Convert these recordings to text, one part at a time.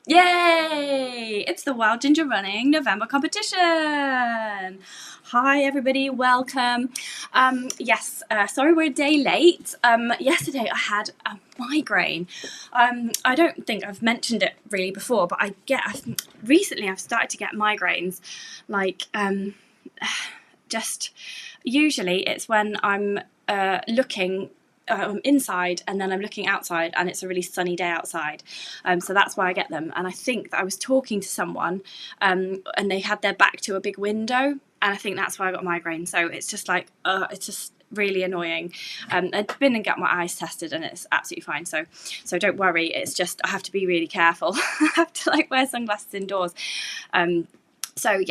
Yay! It's the Wild Ginger Running November competition. Hi everybody, welcome. Sorry we're a day late. Yesterday I had a migraine. I don't think I've mentioned it really before, but recently I've started to get migraines. Just usually it's when I'm looking inside and then I'm looking outside and it's a really sunny day outside, so that's why I get them. And I think that I was talking to someone and they had their back to a big window, and I think that's why I got migraine. So it's just like it's just really annoying. I've been and got my eyes tested and it's absolutely fine, so don't worry. It's just I have to be really careful. I have to wear sunglasses indoors. So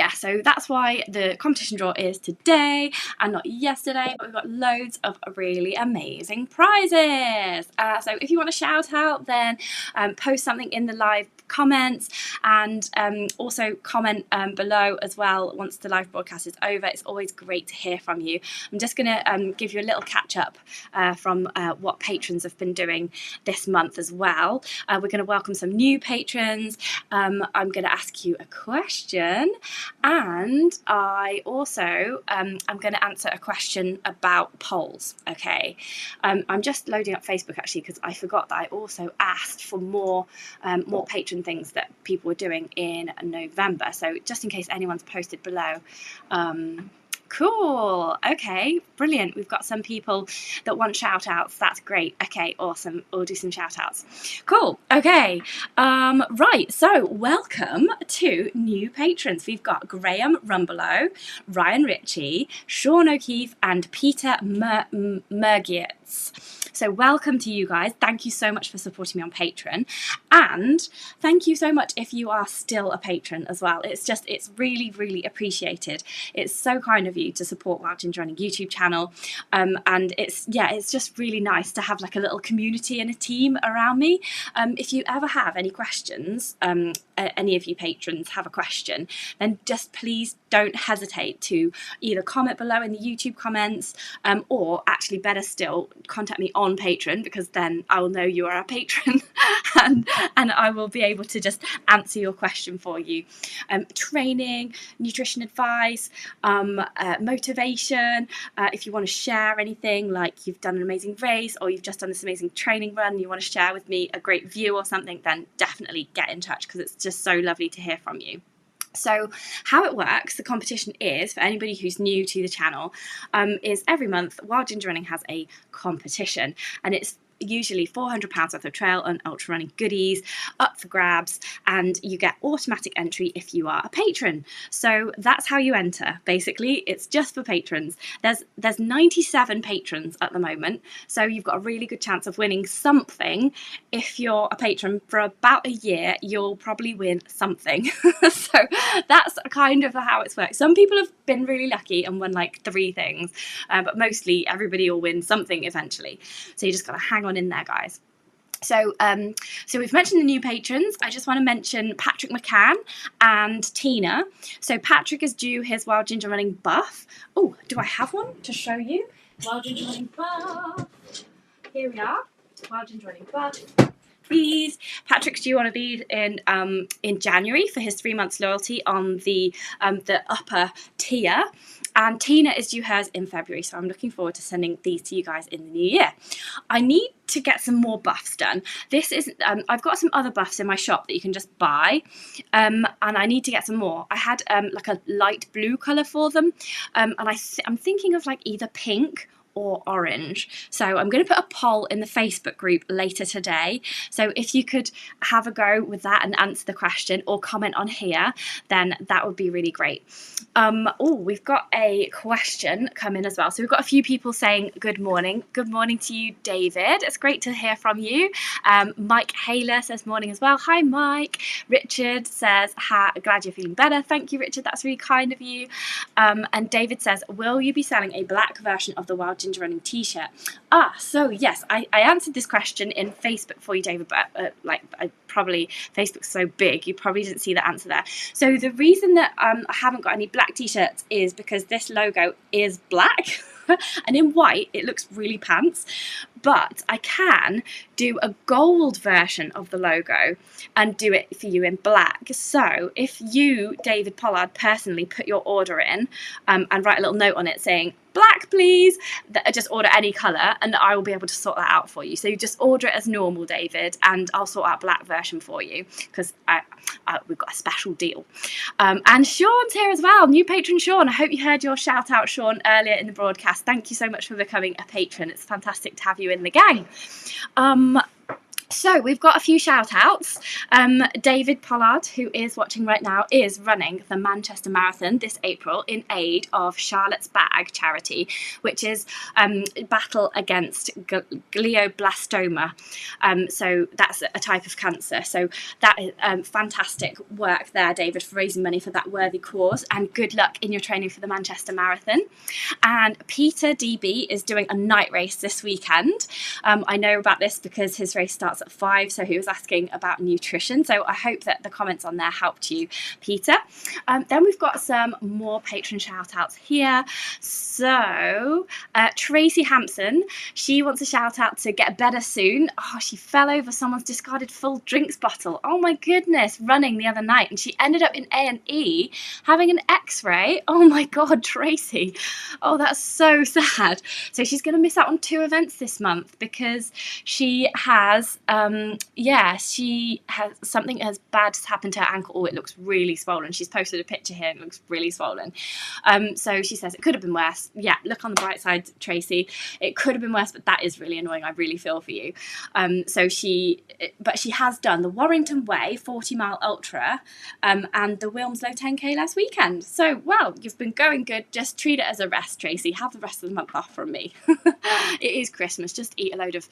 that's why the competition draw is today and not yesterday, but we've got loads of really amazing prizes. So if you want a shout out, then post something in the live comments, and also comment below as well once the live broadcast is over. It's always great to hear from you. I'm just going to give you a little catch up from what patrons have been doing this month as well. We're going to welcome some new patrons. I'm going to ask you a question, and I also I'm going to answer a question about polls. Okay, I'm just loading up Facebook actually because I forgot that I also asked for more patron things that people were doing in November. So just in case anyone's posted below. Cool. Okay, brilliant. We've got some people that want shout outs. That's great. Okay, awesome. We'll do some shout outs. Cool. Okay. Right. So welcome to new patrons. We've got Graham Rumbelow, Ryan Ritchie, Sean O'Keefe, and Peter Mergietz. So welcome to you guys. Thank you so much for supporting me on Patreon, and thank you so much if you are still a patron as well. It's really, really appreciated. It's so kind of you to support Wild Ginger Running YouTube channel, and it's just really nice to have like a little community and a team around me. If you ever have any questions, any of you patrons have a question, then just please don't hesitate to either comment below in the YouTube comments, or actually better still, contact me on Patreon, because then I will know you are a patron and I will be able to just answer your question for you. Training, nutrition advice, motivation, if you want to share anything, like you've done an amazing race or you've just done this amazing training run and you want to share with me a great view or something, then definitely get in touch, because it's just so lovely to hear from you. So how it works, the competition is, for anybody who's new to the channel, is every month Wild Ginger Running has a competition, and it's usually £400 worth of trail and ultra running goodies up for grabs, and you get automatic entry if you are a patron. So that's how you enter. Basically, it's just for patrons. There's 97 patrons at the moment, so you've got a really good chance of winning something. If you're a patron for about a year, you'll probably win something. So that's kind of how it's worked. Some people have been really lucky and won like 3 things, but mostly everybody will win something eventually. So you just got to hang on in there, guys. So we've mentioned the new patrons. I just want to mention Patrick McCann and Tina. So Patrick is due his Wild Ginger Running buff. Oh, do I have one to show you? Wild Ginger Running buff. Here we are. Wild Ginger Running buff. Please, Patrick's due on a bead in January for his 3 months loyalty on the upper tier, and Tina is due hers in February. So I'm looking forward to sending these to you guys in the new year. I need to get some more buffs done. This is I've got some other buffs in my shop that you can just buy, and I need to get some more. I had like a light blue colour for them, and I'm thinking of like either pink or orange. So I'm going to put a poll in the Facebook group later today. So if you could have a go with that and answer the question or comment on here, then that would be really great. We've got a question come in as well. So we've got a few people saying good morning. Good morning to you, David. It's great to hear from you. Mike Haler says morning as well. Hi, Mike. Richard says, glad you're feeling better. Thank you, Richard. That's really kind of you. And David says, will you be selling a black version of the Wild Ginger Running t-shirt? So yes, I answered this question in Facebook for you, David, but Facebook's so big, you probably didn't see the answer there. So the reason that I haven't got any black t-shirts is because this logo is black. And in white, it looks really pants. But I can do a gold version of the logo and do it for you in black. So if you, David Pollard, personally put your order in and write a little note on it saying, black please, just order any colour and I will be able to sort that out for you. So you just order it as normal, David, and I'll sort out black version for you because we've got a special deal. And Sean's here as well, new patron Sean. I hope you heard your shout out, Sean, earlier in the broadcast. Thank you so much for becoming a patron. It's fantastic to have you in the gang. So we've got a few shout outs. David Pollard, who is watching right now, is running the Manchester Marathon this April in aid of Charlotte's Bag charity, which is battle against glioblastoma. So that's a type of cancer. So that is fantastic work there, David, for raising money for that worthy cause, and good luck in your training for the Manchester Marathon. And Peter DB is doing a night race this weekend. I know about this because his race starts at 5, so he was asking about nutrition. So I hope that the comments on there helped you, Peter. Then we've got some more patron shout outs here. So Tracy Hampson, she wants a shout out to get better soon. Oh, she fell over someone's discarded full drinks bottle. Oh my goodness, running the other night, and she ended up in A&E having an x-ray. Oh my god, Tracy. Oh, that's so sad. So she's going to miss out on 2 events this month because she has something as bad has happened to her ankle. Oh, it looks really swollen. She's posted a picture here and it looks really swollen. So she says it could have been worse. Yeah, look on the bright side, Tracy. It could have been worse, but that is really annoying. I really feel for you. But she has done the Warrington Way 40-mile ultra and the Wilmslow 10k last weekend. So, well, you've been going good. Just treat it as a rest, Tracy. Have the rest of the month off from me. It is Christmas. Just eat a load of...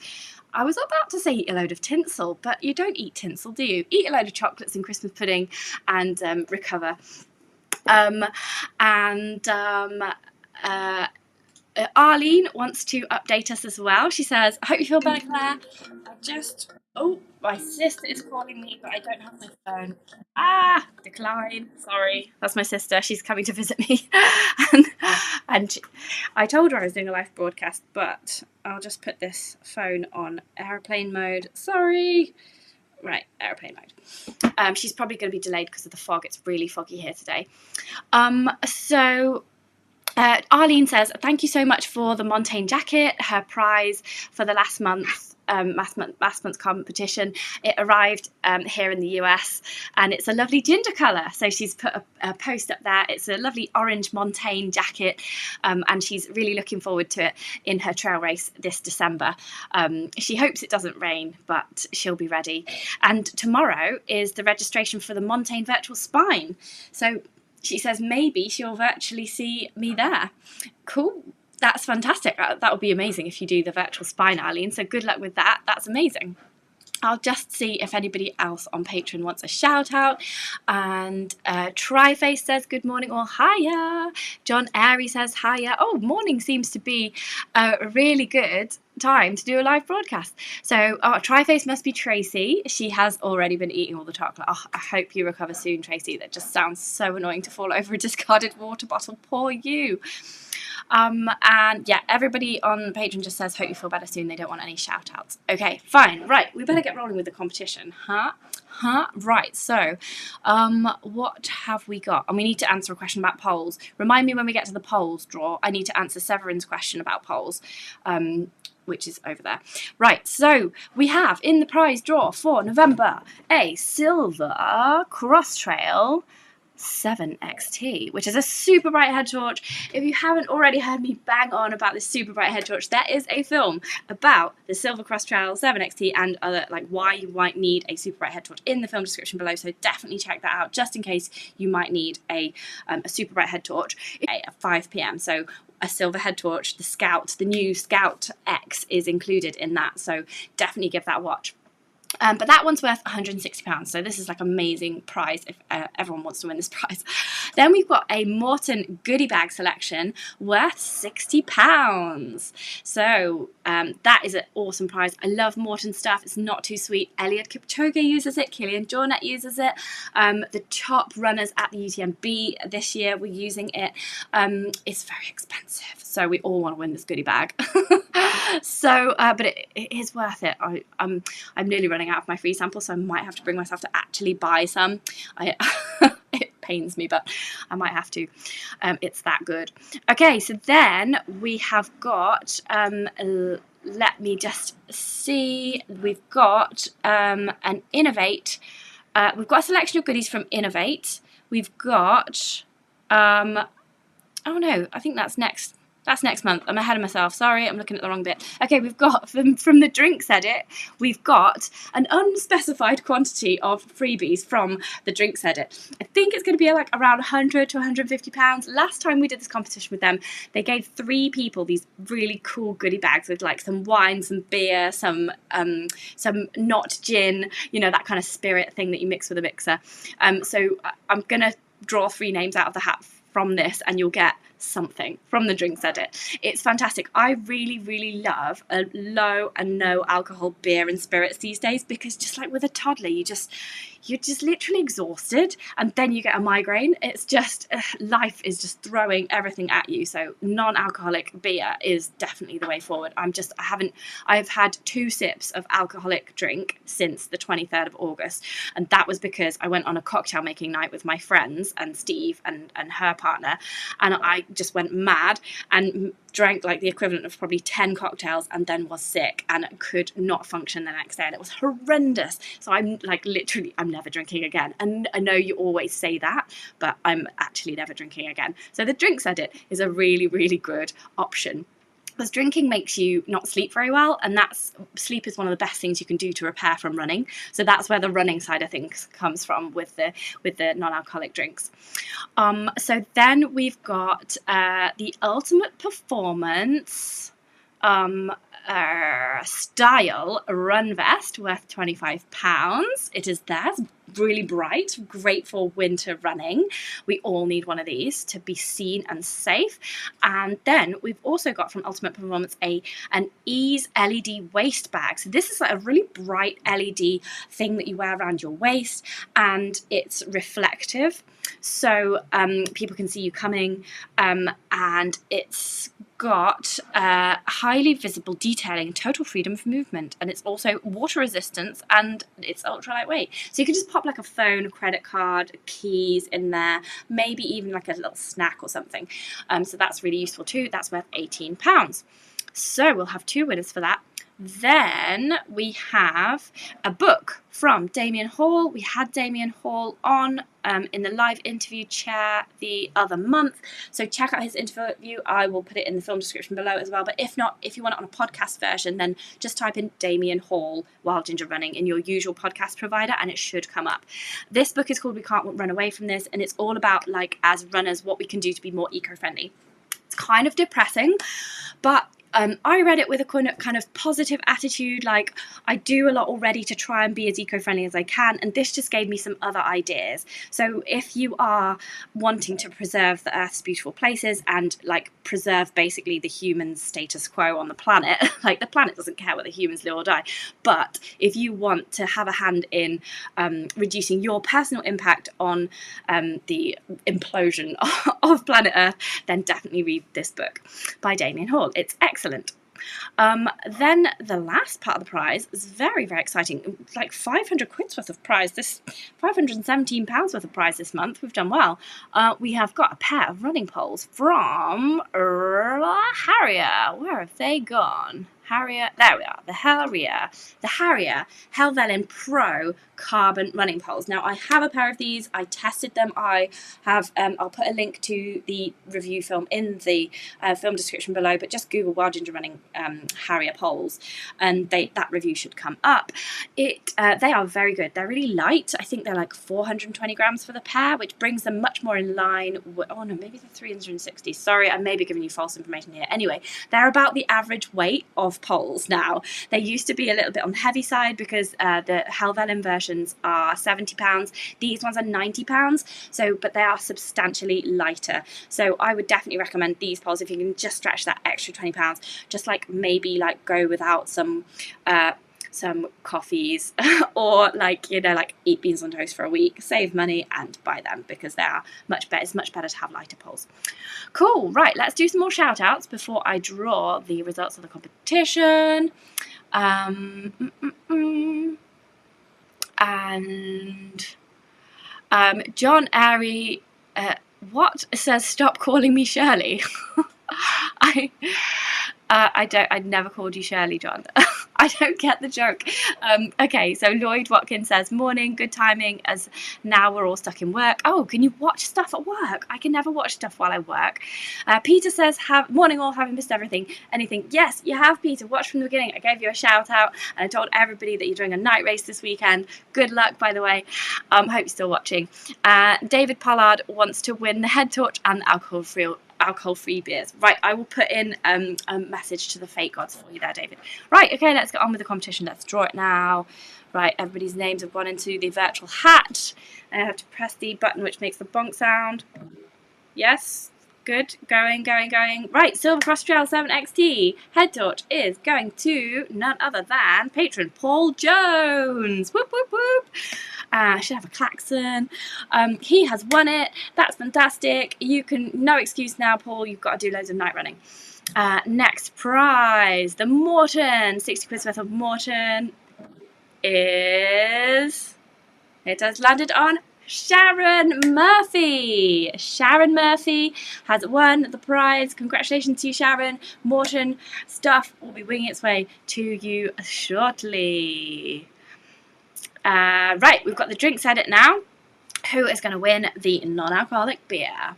I was about to say eat a load of tinsel, but you don't eat tinsel, do you? Eat a load of chocolates and Christmas pudding and recover. Arlene wants to update us as well. She says, I hope you feel better, Claire. My sister is calling me, but I don't have my phone. Decline. Sorry. That's my sister. She's coming to visit me. and I told her I was doing a live broadcast, but I'll just put this phone on airplane mode. Sorry. Right, airplane mode. She's probably going to be delayed because of the fog. It's really foggy here today. Arlene says, thank you so much for the Montaigne jacket, her prize for the last month's competition. It arrived here in the US and it's a lovely ginger colour. So she's put a post up there. It's a lovely orange Montaigne jacket and she's really looking forward to it in her trail race this December. She hopes it doesn't rain, but she'll be ready. And tomorrow is the registration for the Montaigne Virtual Spine. So she says maybe she'll virtually see me there. Cool. That's fantastic. That would be amazing if you do the virtual spine, Arlene. So good luck with that. That's amazing. I'll just see if anybody else on Patreon wants a shout out. And Triface says, good morning or hiya. John Airy says hiya. Oh, morning seems to be a really good time to do a live broadcast. So Triface must be Tracy. She has already been eating all the chocolate. Oh, I hope you recover soon, Tracy. That just sounds so annoying to fall over a discarded water bottle. Poor you. And yeah, everybody on Patreon just says, hope you feel better soon. They don't want any shout outs. Okay, fine. Right, we better get rolling with the competition. Right, so what have we got? And we need to answer a question about polls. Remind me when we get to the polls draw. I need to answer Severin's question about polls, which is over there. Right, so we have in the prize draw for November a Silva Cross Trail 7XT, which is a super bright head torch. If you haven't already heard me bang on about this super bright head torch, there is a film about the Silva Cross Trail 7XT and other, like, why you might need a super bright head torch in the film description below, so definitely check that out just in case you might need a super bright head torch at 5 p.m. So a silver head torch, the new Scout X is included in that, so definitely give that a watch. But that one's worth £160, so this is like amazing prize if everyone wants to win this prize. Then we've got a Morton goodie bag selection worth £60. So that is an awesome prize. I love Morton stuff. It's not too sweet. Eliud Kipchoge uses it. Kilian Jornet uses it. The top runners at the UTMB this year were using it. It's very expensive, so we all want to win this goodie bag. So, but it is worth it. I'm nearly running out of my free sample, so I might have to bring myself to actually buy some. It pains me, but I might have to. It's that good. Okay, so then we have got, let me just see, we've got an Innovate. We've got a selection of goodies from Innovate. We've got, oh no, I think that's next. That's next month. I'm ahead of myself. Sorry, I'm looking at the wrong bit. Okay, we've got, from the Drinks Edit, we've got an unspecified quantity of freebies from the Drinks Edit. I think it's going to be like around 100 to 150 pounds. Last time we did this competition with them, they gave 3 people these really cool goodie bags with like some wine, some beer, some not gin, you know, that kind of spirit thing that you mix with a mixer. So I'm going to draw 3 names out of the hat from this, and you'll get something from the Drinks Edit. It's fantastic. I really love a low and no alcohol beer and spirits these days, because just like with a toddler, you're just literally exhausted, and then you get a migraine. It's just life is just throwing everything at you. So non-alcoholic beer is definitely the way forward. I've had 2 sips of alcoholic drink since the 23rd of August, and that was because I went on a cocktail making night with my friends and Steve and her partner, and I just went mad and drank like the equivalent of probably 10 cocktails, and then was sick and could not function the next day, and it was horrendous. So I'm like, literally, I'm never drinking again. And I know you always say that, but I'm actually never drinking again. So the Drinks Edit is a really good option, because drinking makes you not sleep very well, and sleep is one of the best things you can do to repair from running. So that's where the running side of things comes from with the non-alcoholic drinks. So then we've got the Ultimate Performance style run vest worth £25. It is there. It's really bright, great for winter running. We all need one of these to be seen and safe. And then we've also got from Ultimate Performance an Ease LED waist bag. So this is like a really bright LED thing that you wear around your waist, and it's reflective, so people can see you coming, and it's got highly visible detailing and total freedom of movement, and it's also water resistance, and it's ultra lightweight. So you can just pop like a phone, a credit card, keys in there, maybe even like a little snack or something. So that's really useful too. That's worth £18. So we'll have 2 winners for that. Then we have a book from Damien Hall. We had Damien Hall on in the live interview chair the other month, so check out his interview. I will put it in the film description below as well, but if not, if you want it on a podcast version, then just type in Damien Hall Wild Ginger Running in your usual podcast provider and it should come up. This book is called We Can't Run Away From This, and it's all about, like, as runners, what we can do to be more eco-friendly. It's kind of depressing, but I read it with a kind of positive attitude, like I do a lot already to try and be as eco-friendly as I can, and this just gave me some other ideas. So if you are wanting to preserve the Earth's beautiful places and like preserve basically the human status quo on the planet, like the planet doesn't care whether humans live or die, but if you want to have a hand in reducing your personal impact on the implosion of planet Earth, then definitely read this book by Damien Hall. It's excellent. Then the last part of the prize is very, very exciting. Like 500 quid's worth of prize. This £517 worth of prize this month. We've done well. We have got a pair of running poles from Harrier. Where have they gone? Harrier, there we are, the Harrier Helvellyn Pro carbon running poles. Now I have a pair of these, I tested them, I have, I'll put a link to the review film in the film description below, but just Google Wild Ginger Running Harrier poles and that review should come up. They are very good, they're really light, I think they're like 420 grams for the pair, which brings them much more in line with, oh no, maybe they're 360, sorry, I may be giving you false information here. Anyway, they're about the average weight of poles now. They used to be a little bit on the heavy side because the Helvellyn versions are £70. These ones are £90. So, but they are substantially lighter. So I would definitely recommend these poles if you can just stretch that extra £20. Just like maybe like go without some coffees or like, you know, like eat beans on toast for a week, save money and buy them because they are much better. It's much better to have lighter poles. Cool. Right, let's do some more shout outs before I draw the results of the competition. And John Airy what says stop calling me Shirley. I'd never called you Shirley, John. I don't get the joke. Okay, so Lloyd Watkins says, morning, good timing, as now we're all stuck in work. Oh, can you watch stuff at work? I can never watch stuff while I work. Peter says, morning all, having missed anything. Yes, you have, Peter. Watch from the beginning. I gave you a shout out and I told everybody that you're doing a night race this weekend. Good luck, by the way. Hope you're still watching. David Pollard wants to win the head torch and alcohol-free beers. Right, I will put in a message to the fake gods for you there, David. Right, okay, let's get on with the competition. Let's draw it now. Right, everybody's names have gone into the virtual hat. And I have to press the button which makes the bonk sound. Yes, good, going. Right, Silva Cross Trail 7XT. Head torch is going to none other than patron Paul Jones. Whoop, whoop, whoop. Should have a klaxon. He has won it. That's fantastic. No excuse now, Paul. You've got to do loads of night running. Next prize, the Morton, 60 quid worth of Morton it has landed on Sharon Murphy. Sharon Murphy has won the prize. Congratulations to you, Sharon. Morton stuff will be winging its way to you shortly. Right, we've got the drinks edit now. Who is going to win the non-alcoholic beer?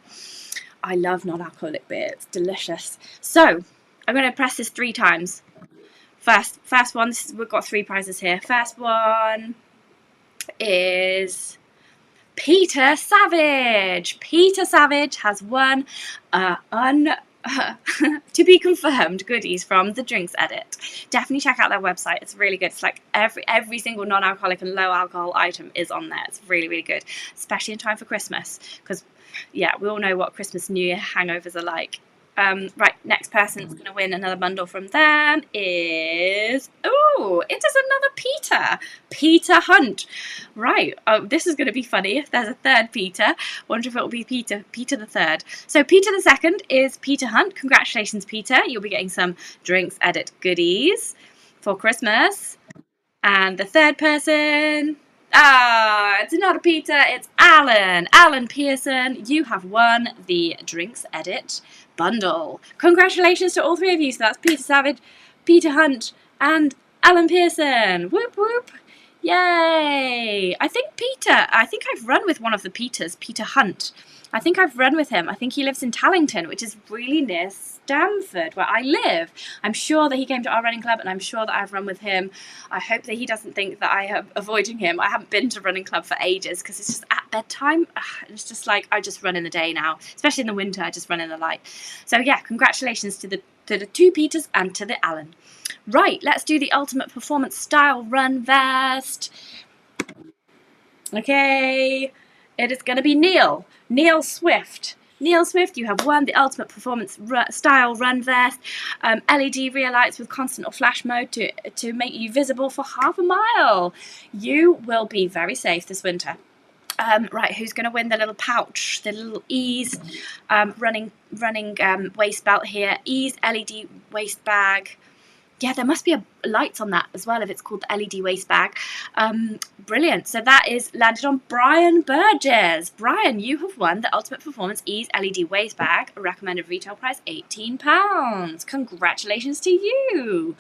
I love non-alcoholic beer. It's delicious. So I'm going to press this 3 times. First one, we've got 3 prizes here. First one is Peter Savage. Peter Savage has won to be confirmed goodies from the drinks edit. Definitely check out their website. It's really good. It's like every single non-alcoholic and low alcohol item is on there. It's really, really good, especially in time for Christmas, because yeah, we all know what Christmas New Year hangovers are like. Right, next person that's going to win another bundle from them is, it is another Peter Hunt. Right, this is going to be funny if there's a third Peter. Wonder if it will be Peter the third. So Peter the second is Peter Hunt. Congratulations, Peter. You'll be getting some drinks edit goodies for Christmas. And the third person, it's not a Peter, it's Alan. Alan Pearson, you have won the drinks edit bundle. Congratulations to all 3 of you. So that's Peter Savage, Peter Hunt, and Alan Pearson. Whoop whoop. Yay. I think I've run with one of the Peters, Peter Hunt. I think I've run with him. I think he lives in Tallington, which is really near Stamford, where I live. I'm sure that he came to our running club, and I'm sure that I've run with him. I hope that he doesn't think that I am avoiding him. I haven't been to running club for ages because it's just at bedtime. It's just like I just run in the day now, especially in the winter. I just run in the light. So yeah, congratulations to the 2 Peters and to the Alan. Right, let's do the ultimate performance style run vest. Okay, it is going to be Neil Swift. Neil Swift, you have won the ultimate performance style run vest. LED rear lights with constant or flash mode to make you visible for half a mile. You will be very safe this winter. Right, who's going to win the little pouch, the little Ease running waist belt here? Ease LED waist bag. Yeah, there must be lights on that as well if it's called the LED waist bag. Brilliant. So that is landed on Brian Burgess. Brian, you have won the Ultimate Performance Ease LED waist bag. Recommended retail price £18. Congratulations to you.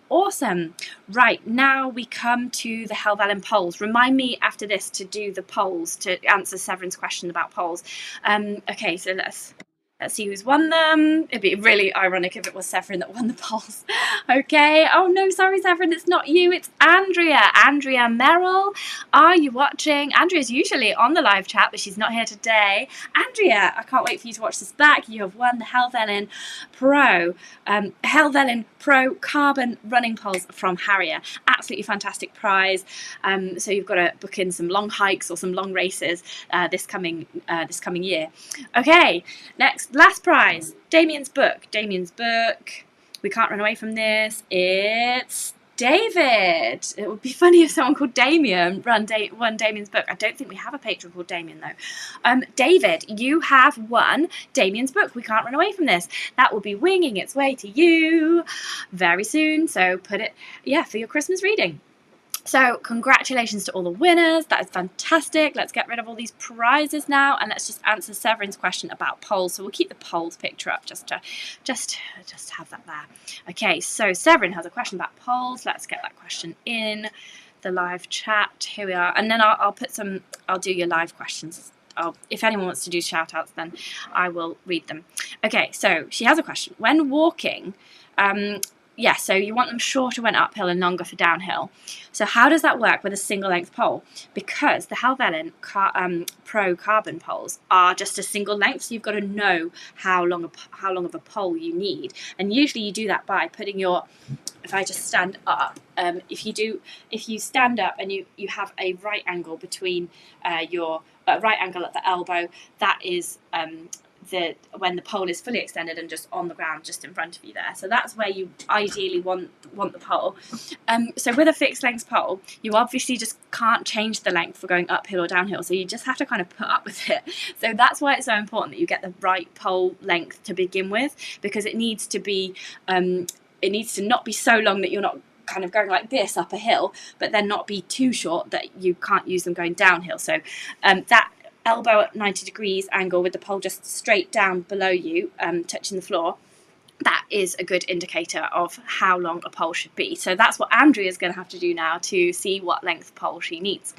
Awesome. Right, now we come to the Helvellyn polls. Remind me after this to do the polls, to answer Severin's question about polls. Okay, so let's Let's see who's won them. It'd be really ironic if it was Severin that won the polls. Okay. Oh no, sorry, Severin, it's not you. It's Andrea. Andrea Merrill. Are you watching? Andrea's usually on the live chat, but she's not here today. Andrea, I can't wait for you to watch this back. You have won the Helvellyn Pro Carbon Running Poles from Harrier. Absolutely fantastic prize. So you've got to book in some long hikes or some long races this coming year. Okay. Next, last prize, Damien's book. Damien's book. We can't run away from this. It's David. It would be funny if someone called Damien won Damien's book. I don't think we have a patron called Damien though. David, you have won Damien's book. We can't run away from this. That will be winging its way to you very soon. So put it, for your Christmas reading. So congratulations to all the winners. That is fantastic. Let's get rid of all these prizes now, and let's just answer Severin's question about polls. So we'll keep the polls picture up just to have that there. Okay, so Severin has a question about polls. Let's get that question in the live chat. Here we are, and then I'll do your live questions. If anyone wants to do shout outs, then I will read them. Okay, so she has a question. When walking, so you want them shorter when uphill and longer for downhill. So how does that work with a single length pole? Because the Helvellyn Pro Carbon poles are just a single length, so you've got to know how long of a pole you need. And usually you do that by putting if I just stand up, if you stand up and you have a right angle between your right angle at the elbow, that is when the pole is fully extended and just on the ground just in front of you there. So that's where you ideally want the pole. So with a fixed length pole, you obviously just can't change the length for going uphill or downhill, so you just have to kind of put up with it. So that's why it's so important that you get the right pole length to begin with, because it needs to not be so long that you're not kind of going like this up a hill, but then not be too short that you can't use them going downhill. So that elbow at 90 degrees angle with the pole just straight down below you, touching the floor, that is a good indicator of how long a pole should be. So that's what Andrea is going to have to do now to see what length pole she needs.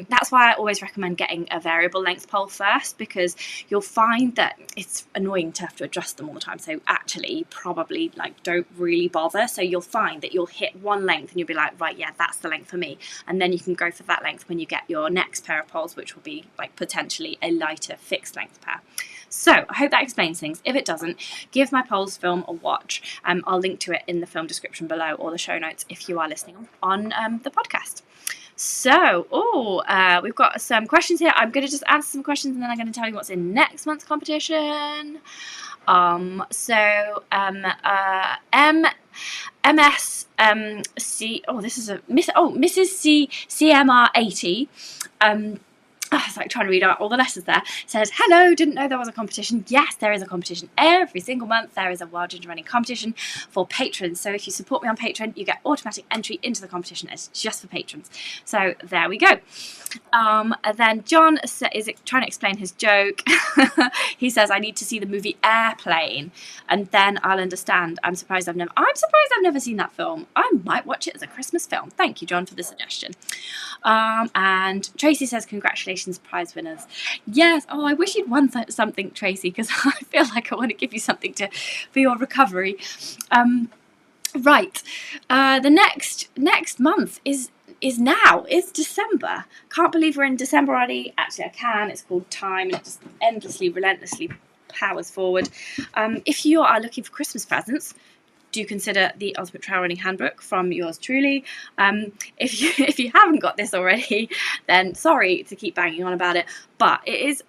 That's why I always recommend getting a variable length pole first, because you'll find that it's annoying to have to adjust them all the time. So actually probably don't really bother. So you'll find that you'll hit one length and you'll be like, right, yeah, that's the length for me. And then you can go for that length when you get your next pair of poles, which will be potentially a lighter fixed length pair. So I hope that explains things. If it doesn't, give my polls film a watch. I'll link to it in the film description below or the show notes if you are listening on the podcast. So, we've got some questions here. I'm going to just answer some questions and then I'm going to tell you what's in next month's competition. Mrs. C CMR 80. I was trying to read out all the letters there. Says, hello, didn't know there was a competition. Yes, there is a competition. Every single month there is a Wild Ginger Running competition for patrons. So if you support me on Patreon, you get automatic entry into the competition. It's just for patrons. So there we go. And then John is trying to explain his joke. He says, I need to see the movie Airplane and then I'll understand. I'm surprised I've never seen that film. I might watch it as a Christmas film. Thank you, John, for the suggestion. And Tracy says, congratulations, prize winners. Yes. Oh, I wish you'd won something, Tracy, because I feel like I want to give you something for your recovery. Right. The next month is now. It's December. Can't believe we're in December already. Actually, I can. It's called Time, and it just endlessly, relentlessly powers forward. If you are looking for Christmas presents, do consider the Ultimate Trail Running Handbook from yours truly. If you haven't got this already, then sorry to keep banging on about it, but it's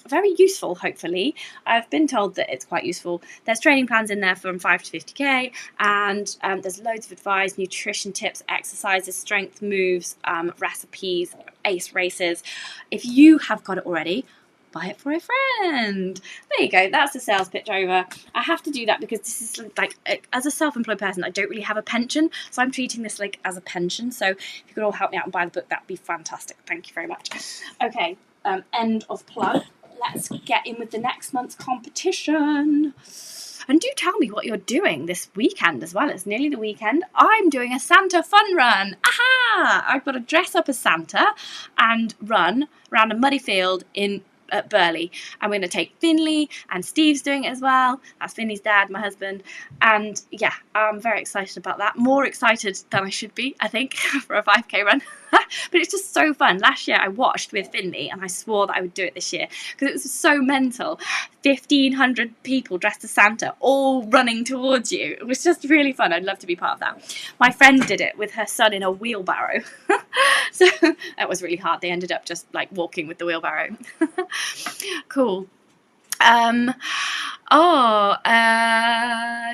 very useful, hopefully. I've been told that it's quite useful. There's training plans in there from 5 to 50k, and there's loads of advice, nutrition tips, exercises, strength moves, recipes, ace races. If you have got it already, buy it for a friend. There you go. That's the sales pitch over. I have to do that because this is as a self-employed person, I don't really have a pension, so I'm treating this as a pension. So if you could all help me out and buy the book, that'd be fantastic. Thank you very much. Okay, end of plug. Let's get in with the next month's competition. And do tell me what you're doing this weekend as well. It's nearly the weekend. I'm doing a Santa fun run. Aha! I've got to dress up as Santa and run around a muddy field in at Burley. I'm going to take Finley, and Steve's doing it as well. That's Finley's dad, my husband. And yeah, I'm very excited about that. More excited than I should be, I think, for a 5k run. But it's just so fun. Last year I watched with Finley and I swore that I would do it this year because it was so mental. 1,500 people dressed as Santa all running towards you. It was just really fun. I'd love to be part of that. My friend did it with her son in a wheelbarrow. So that was really hard. They ended up just like walking with the wheelbarrow. Cool.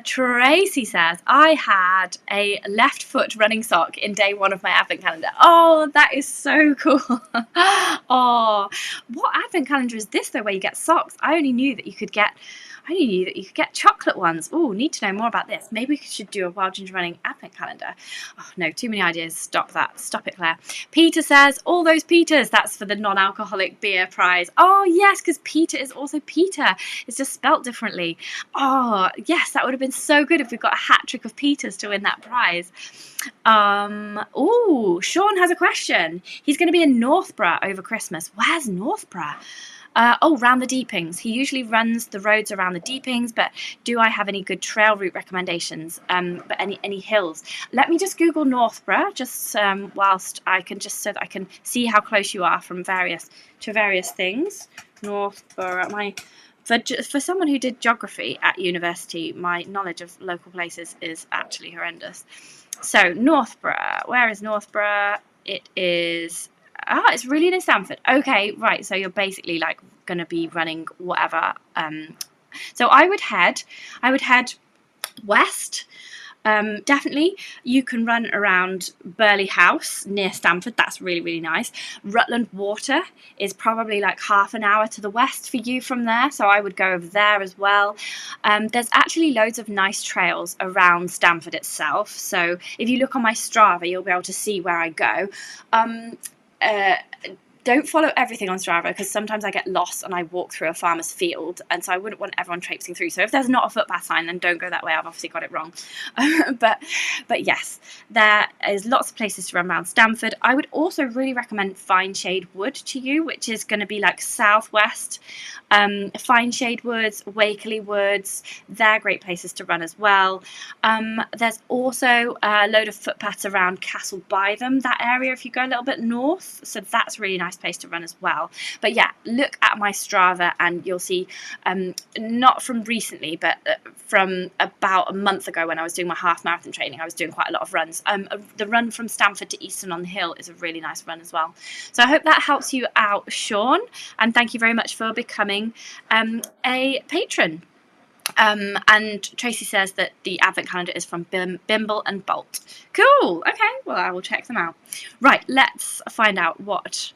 Tracy says, I had a left foot running sock in day one of my advent calendar. Oh, that is so cool. Oh, what advent calendar is this though, where you get socks? I only knew that you could get chocolate ones. Oh, need to know more about this. Maybe we should do a Wild Ginger Running advent calendar. Oh no, too many ideas. Stop that. Stop it, Claire. Peter says, all those Peters. That's for the non-alcoholic beer prize. Oh yes, because Peter is also Peter. It's just spelt differently. Oh yes, that would have been so good if we got a hat trick of Peters to win that prize. Oh, Sean has a question. He's going to be in Northborough over Christmas. Where's Northborough? Round the Deepings. He usually runs the roads around the Deepings, but do I have any good trail route recommendations? But any hills? Let me just Google Northborough, just whilst I can, just so that I can see how close you are from various things. Northborough. For someone who did geography at university, my knowledge of local places is actually horrendous. So Northborough, where is Northborough? It is. It's really near Stamford. Okay, right. So you're basically like going to be running whatever. So I would head west. Definitely, you can run around Burley House near Stamford. That's really, really nice. Rutland Water is probably like half an hour to the west for you from there. So I would go over there as well. There's actually loads of nice trails around Stamford itself. So if you look on my Strava, you'll be able to see where I go. Don't follow everything on Strava because sometimes I get lost and I walk through a farmer's field, and so I wouldn't want everyone traipsing through. So if there's not a footpath sign, then don't go that way. I've obviously got it wrong. But yes, there is lots of places to run around Stamford. I would also really recommend Fine Shade Wood to you, which is going to be like southwest. Fine Shade Woods, Wakeley Woods, they're great places to run as well. There's also a load of footpaths around Castle Bytham, that area, if you go a little bit north. So that's a really nice place to run as well. But yeah, look at my Strava and you'll see, not from recently, but from about a month ago when I was doing my half marathon training, I was doing quite a lot of runs. The run from Stamford to Easton on the Hill is a really nice run as well. So I hope that helps you out, Sean, and thank you very much for becoming a patron. And Tracy says that the advent calendar is from Bimble and Bolt. Cool. Okay, well, I will check them out. Right, let's find out what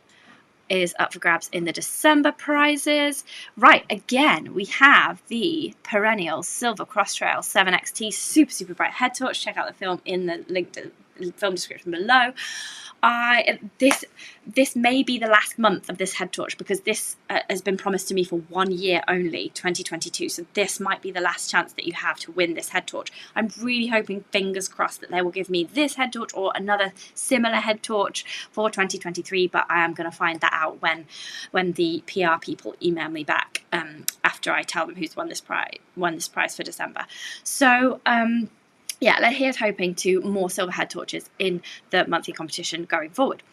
is up for grabs in the December prizes. Right, again, we have the perennial Silva Cross Trail 7XT super bright head torch. Check out the film in the link to the film description below. This may be the last month of this head torch because this has been promised to me for 1 year only, 2022. So this might be the last chance that you have to win this head torch. I'm really hoping, fingers crossed, that they will give me this head torch or another similar head torch for 2023. But I am going to find that out when the PR people email me back after I tell them who's won this prize for December. So yeah, here's hoping to more silver head torches in the monthly competition going forward.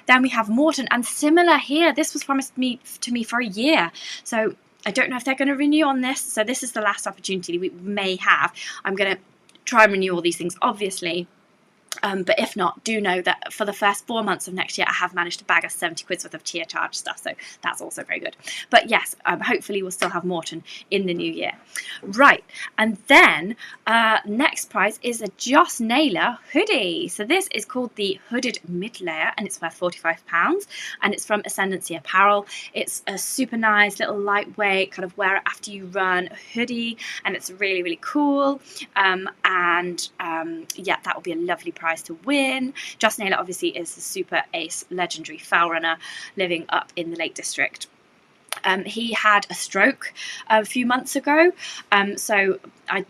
Then we have Morton, and similar here. This was promised to me for a year. So I don't know if they're going to renew on this. So this is the last opportunity we may have. I'm going to try and renew all these things, obviously. But if not, do know that for the first 4 months of next year, I have managed to bag us 70 quid's worth of tier charge stuff. So that's also very good. But yes, hopefully we'll still have Morton in the new year. Right. And then next prize is a Joss Naylor hoodie. So this is called the Hooded Mid-Layer and it's worth £45 and it's from Ascendancy Apparel. It's a super nice little lightweight kind of wear it after you run hoodie and it's really, really cool. Yeah, that will be a lovely prize to win. Joss Naylor obviously is the super ace legendary fell runner living up in the Lake District. He had a stroke a few months ago, so I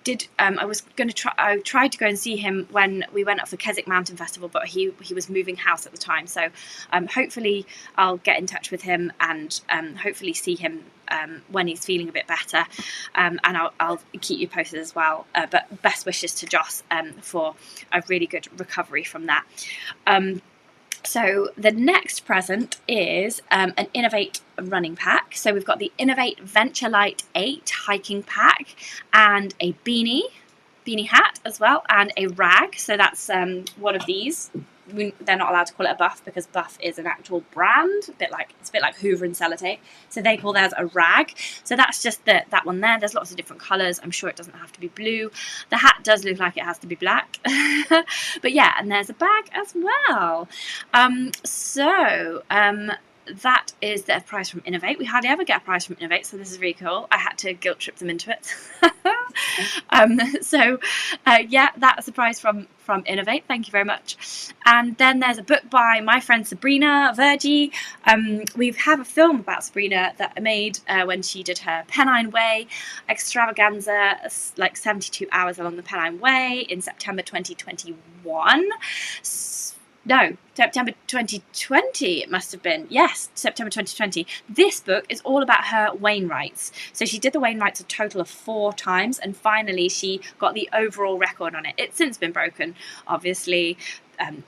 tried to go and see him when we went up for Keswick Mountain Festival, but he was moving house at the time. So hopefully I'll get in touch with him and hopefully see him when he's feeling a bit better, and I'll keep you posted as well. But best wishes to Joss for a really good recovery from that. So the next present is an Innovate running pack. So we've got the Innovate Venture Light 8 hiking pack and a beanie hat as well, and a rag. So that's one of these. They're not allowed to call it a buff because buff is an actual brand, it's a bit like Hoover and Sellotape, so they call theirs a rag. So that's just that one there. There's lots of different colours. I'm sure it doesn't have to be blue. The hat does look like it has to be black. But yeah, and there's a bag as well. That is the prize from Innovate. We hardly ever get a prize from Innovate, so this is really cool. I had to guilt trip them into it. Yeah, that's a prize from Innovate. Thank you very much. And then there's a book by my friend Sabrina Vergi. We have a film about Sabrina that I made when she did her Pennine Way extravaganza, like 72 hours along the Pennine Way in September 2021. No, September 2020 it must have been. Yes, September 2020. This book is all about her Wainwrights. So she did the Wainwrights a total of 4 times, and finally she got the overall record on it. It's since been broken, obviously.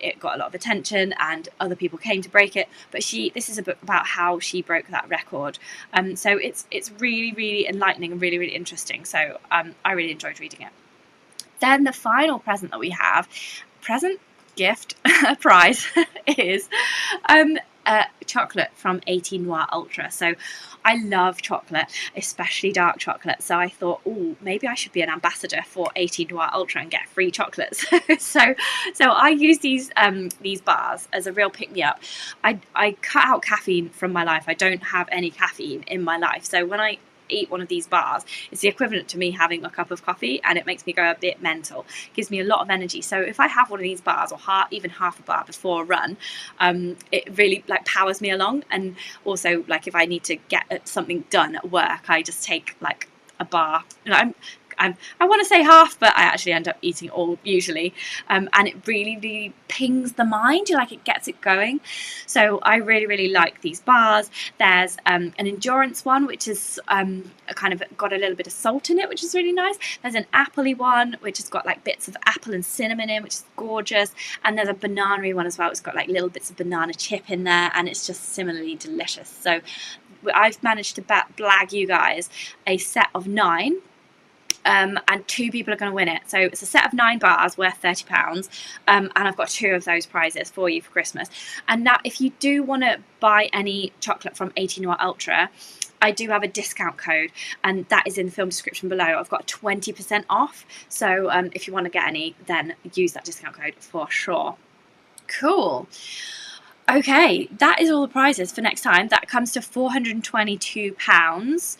It got a lot of attention and other people came to break it, but this is a book about how she broke that record. So it's really, really enlightening and really, really interesting. So I really enjoyed reading it. Then the final present that we have, gift prize is chocolate from 18 Noir Ultra. So I love chocolate, especially dark chocolate, so I thought, oh, maybe I should be an ambassador for 18 Noir Ultra and get free chocolates. so I use these bars as a real pick-me-up. I cut out caffeine from my life. I don't have any caffeine in my life, so when I eat one of these bars, it's the equivalent to me having a cup of coffee, and it makes me go a bit mental. It gives me a lot of energy. So if I have one of these bars, or even half a bar before a run, it really like powers me along. And also, like, if I need to get something done at work, I just take like a bar. I want to say half, but I actually end up eating it all usually, and it really, really pings the mind. It gets it going. So I really, really like these bars. There's an endurance one, which is kind of got a little bit of salt in it, which is really nice. There's an appley one, which has got like bits of apple and cinnamon in, which is gorgeous. And there's a banana-y one as well. It's got like little bits of banana chip in there, and it's just similarly delicious. So I've managed to blag you guys a set of 9. And 2 people are going to win it. So it's a set of 9 bars worth £30, and I've got 2 of those prizes for you for Christmas. And now, if you do want to buy any chocolate from 18 Noir Ultra, I do have a discount code, and that is in the film description below. I've got 20% off. So if you want to get any, then use that discount code for sure. Cool. Okay, that is all the prizes for next time. That comes to £422.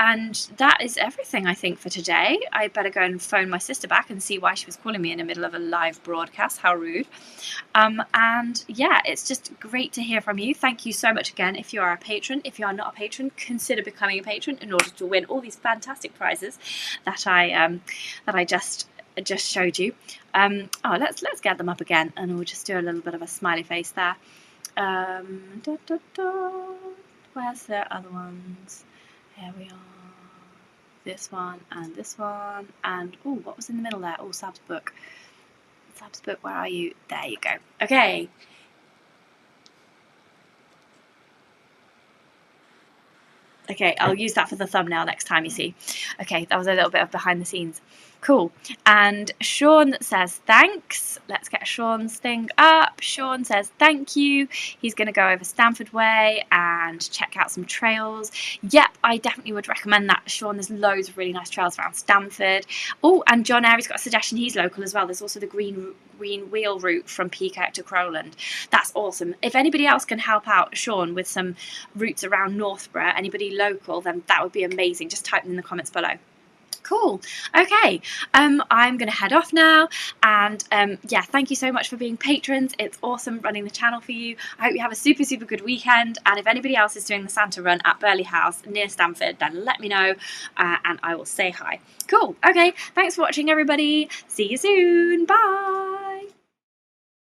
And that is everything, I think, for today. I better go and phone my sister back and see why she was calling me in the middle of a live broadcast. How rude. And yeah, it's just great to hear from you. Thank you so much again if you are a patron. If you are not a patron, consider becoming a patron in order to win all these fantastic prizes that I just showed you. Let's get them up again, and we'll just do a little bit of a smiley face there. Where's the other ones? Here we are. This one, and oh, what was in the middle there? Oh, Sab's book. Sab's book, where are you? There you go. Okay. Okay, I'll use that for the thumbnail next time, you see. Okay, that was a little bit of behind the scenes. Cool. And Sean says thanks. Let's get Sean's thing up. Sean says thank you. He's going to go over Stamford Way and check out some trails. Yep, I definitely would recommend that, Sean. There's loads of really nice trails around Stamford. Oh, and John Airy's got a suggestion. He's local as well. There's also the Green Wheel route from Peacock to Crowland. That's awesome. If anybody else can help out Sean with some routes around Northborough, anybody local, then that would be amazing. Just type them in the comments below. Cool. Okay, I'm going to head off now, and yeah, thank you so much for being patrons. It's awesome running the channel for you. I hope you have a super, super good weekend, and if anybody else is doing the Santa run at Burley House near Stamford, then let me know, and I will say hi. Cool. Okay, thanks for watching, everybody. See you soon. Bye.